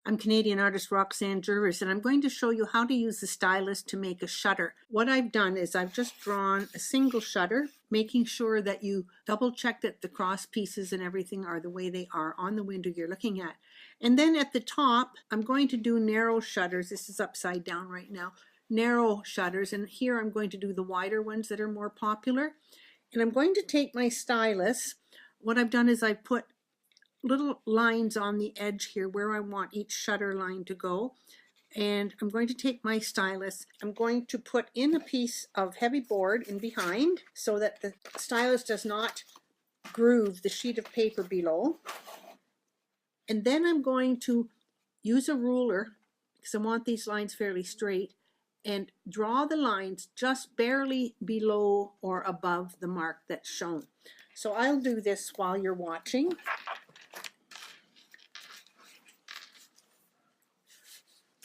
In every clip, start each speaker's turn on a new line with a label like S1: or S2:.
S1: I'm Canadian artist Roxanne Jervis, and I'm going to show you how to use the stylus to make a shutter. What I've done is I've just drawn a single shutter, making sure that you double check that the cross pieces and everything are the way they are on the window you're looking at. And then at the top, I'm going to do narrow shutters. This is upside down right now. Narrow shutters, and here I'm going to do the wider ones that are more popular. And I'm going to take my stylus. What I've done is I've put little lines on the edge here where I want each shutter line to go. And I'm going to take my stylus. I'm going to put in a piece of heavy board in behind so that the stylus does not groove the sheet of paper below. And then I'm going to use a ruler, because I want these lines fairly straight, and draw the lines just barely below or above the mark that's shown. So I'll do this while you're watching.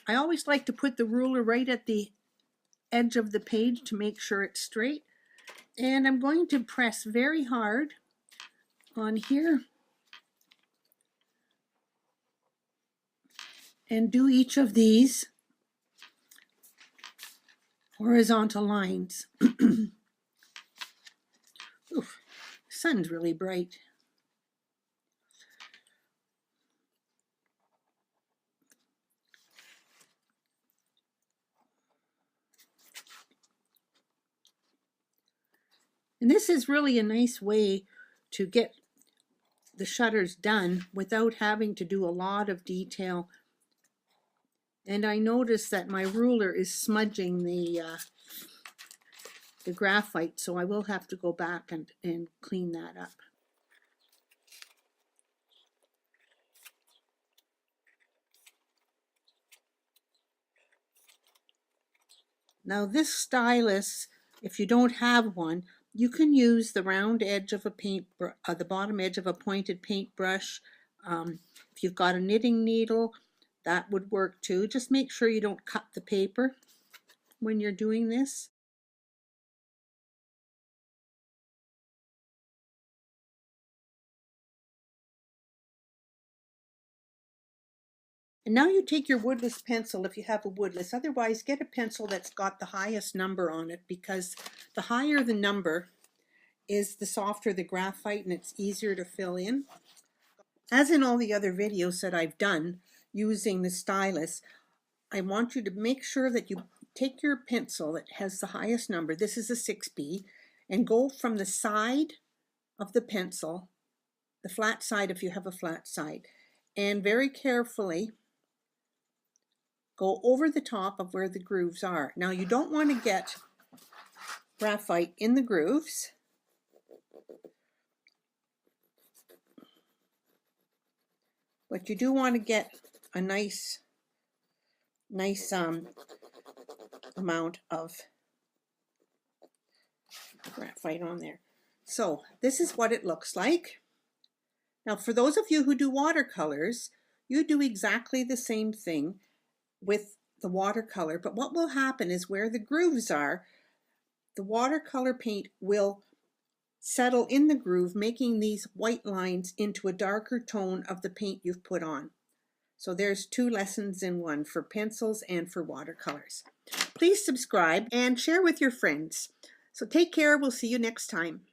S1: I always like to put the ruler right at the edge of the page to make sure it's straight. And I'm going to press very hard on here and do each of these horizontal lines. Oof, the sun's really bright. And this is really a nice way to get the shutters done without having to do a lot of detail. And I notice that my ruler is smudging the graphite, so I will have to go back and clean that up. Now this stylus, if you don't have one, you can use the round edge of a the bottom edge of a pointed paintbrush. If you've got a knitting needle, that would work too. Just make sure you don't cut the paper when you're doing this. And now you take your woodless pencil if you have a woodless. Otherwise, get a pencil that's got the highest number on it, because the higher the number is, the softer the graphite and it's easier to fill in. As in all the other videos that I've done using the stylus, I want you to make sure that you take your pencil that has the highest number, this is a 6B, and go from the side of the pencil, the flat side if you have a flat side, and very carefully go over the top of where the grooves are. Now you don't want to get graphite in the grooves. But you do want to get a nice amount of graphite on there. So this is what it looks like. Now for those of you who do watercolors, you do exactly the same thing with the watercolor, but what will happen is where the grooves are, the watercolor paint will settle in the groove, making these white lines into a darker tone of the paint you've put on. So there's 2 lessons in one, for pencils and for watercolors. Please subscribe and share with your friends. So take care. We'll see you next time.